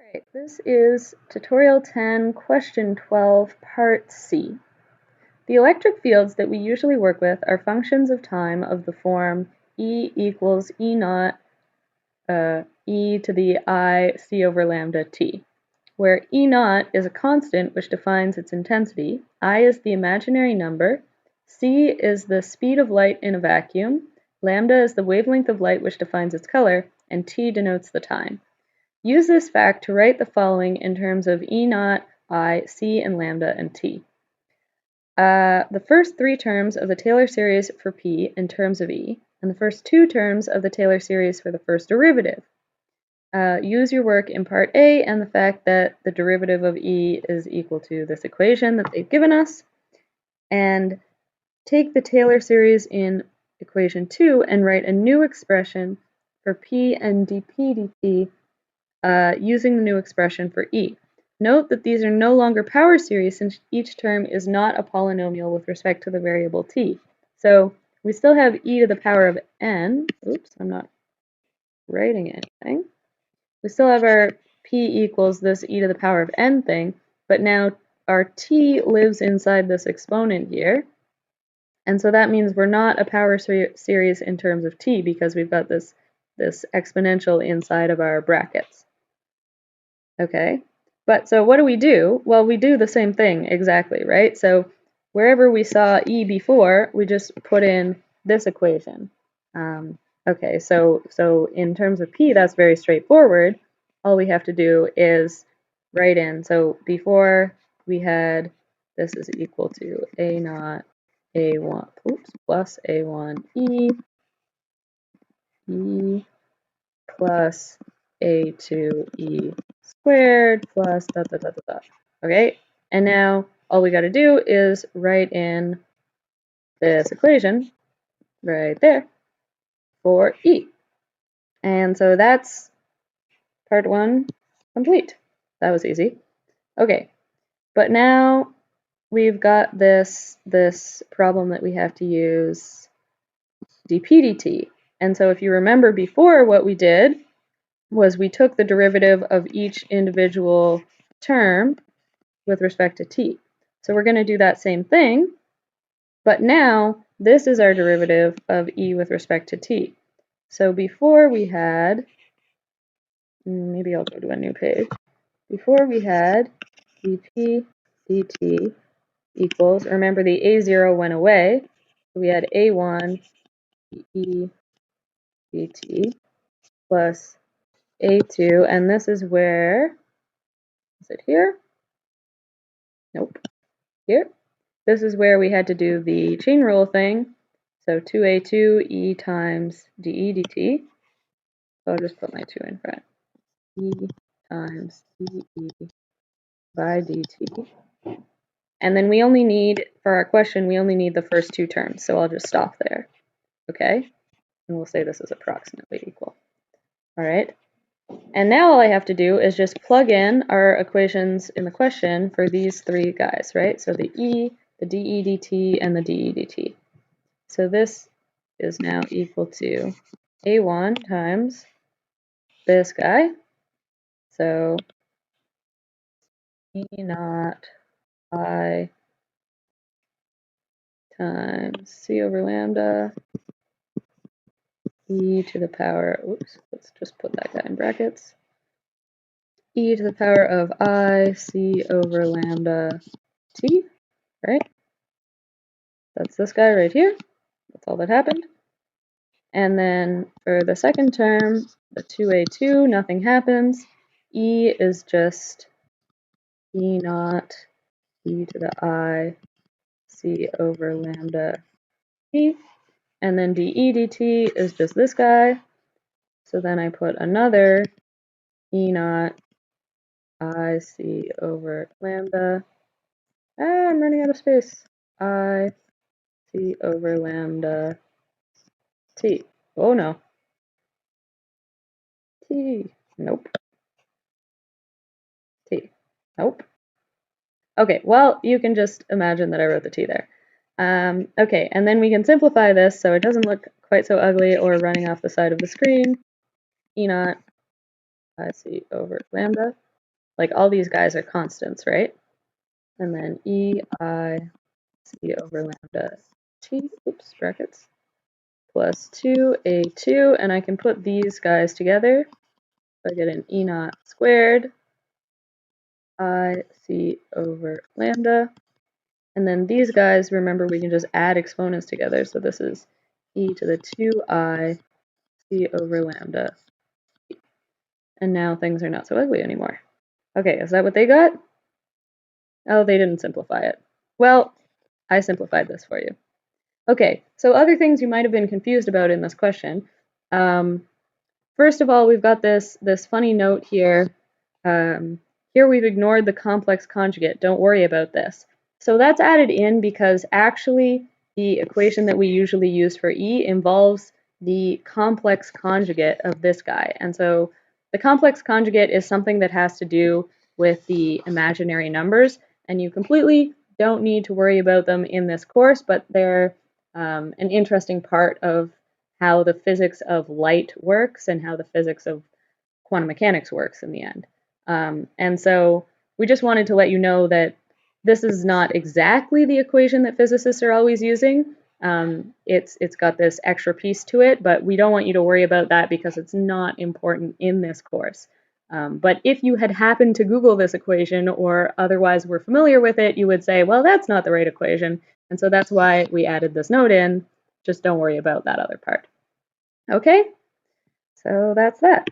Alright, this is tutorial 10, question 12, part C. The electric fields that we usually work with are functions of time of the form E equals E naught e to the I c over lambda t, where E naught is a constant which defines its intensity, I is the imaginary number, c is the speed of light in a vacuum, lambda is the wavelength of light which defines its color, and t denotes the time. Use this fact to write the following in terms of E naught, I, C, and lambda, and T. The first three terms of the Taylor series for P in terms of E, and the first two terms of the Taylor series for the first derivative. Use your work in part A and the fact that the derivative of E is equal to this equation that they've given us, and take the Taylor series in equation 2 and write a new expression for P and dp dt using the new expression for E. Note that these are no longer power series since each term is not a polynomial with respect to the variable t. So we still have e to the power of n. Oops, I'm not writing anything. We still have our p equals this e to the power of n thing, but now our t lives inside this exponent here. And so that means we're not a power series in terms of t because we've got this exponential inside of our brackets. Okay, but so what do? Well, we do the same thing exactly, right? So wherever we saw E before, we just put in this equation. Okay, so in terms of P, that's very straightforward. All we have to do is write in. So before we had this is equal to A naught A1, oops, plus A1 E plus A2 E squared plus dot dot dot dot dot. Okay, and now all we got to do is write in this equation right there for E. And so that's part 1 complete. That was easy. Okay, but now we've got this problem that we have to use dp dt. And so if you remember before, what we did was we took the derivative of each individual term with respect to t. So we're going to do that same thing, but now this is our derivative of e with respect to t. So before we had, maybe I'll go to a new page. Before we had dp dt equals, remember the a0 went away, so we had a1 e dt plus a2, and this is where, is it here? Nope, here. This is where we had to do the chain rule thing. So 2a2 e times dE dt. So I'll just put my 2 in front. E times dE by dt. And then we only need, for our question, we only need the first two terms. So I'll just stop there. Okay? And we'll say this is approximately equal. All right? And now all I have to do is just plug in our equations in the question for these three guys, right? So the E, the dE dt, and the dE dt. So this is now equal to A1 times this guy. So E naught I times C over lambda E to the power, oops, let's just put that guy in brackets. E to the power of I C over lambda T, right? That's this guy right here. That's all that happened. And then for the second term, the 2a2, nothing happens. E is just E naught e to the I c over lambda t. And then dE dt is just this guy. So then I put another E naught I c over lambda. I'm running out of space. I c over lambda t. Oh no. T. Nope. T. Nope. Okay, well, you can just imagine that I wrote the t there. Okay, and then we can simplify this so it doesn't look quite so ugly or running off the side of the screen. E naught I c over lambda. like all these guys are constants, right? And then EI C over lambda T, oops, brackets, plus 2A2, and I can put these guys together. So I get an E naught squared I C over lambda. And then these guys, remember, we can just add exponents together. So this is e to the 2I C over lambda. And now things are not so ugly anymore. Okay, is that what they got? Oh, they didn't simplify it. Well, I simplified this for you. Okay, so other things you might have been confused about in this question. First of all, we've got this funny note here. Here we've ignored the complex conjugate. Don't worry about this. So that's added in because actually the equation that we usually use for E involves the complex conjugate of this guy. And so the complex conjugate is something that has to do with the imaginary numbers, and you completely don't need to worry about them in this course, but they're an interesting part of how the physics of light works and how the physics of quantum mechanics works in the end. And so we just wanted to let you know that this is not exactly the equation that physicists are always using. It's got this extra piece to it, but we don't want you to worry about that because it's not important in this course. But if you had happened to Google this equation or otherwise were familiar with it, you would say, well, that's not the right equation. And so that's why we added this note in. Just don't worry about that other part. Okay, so that's that.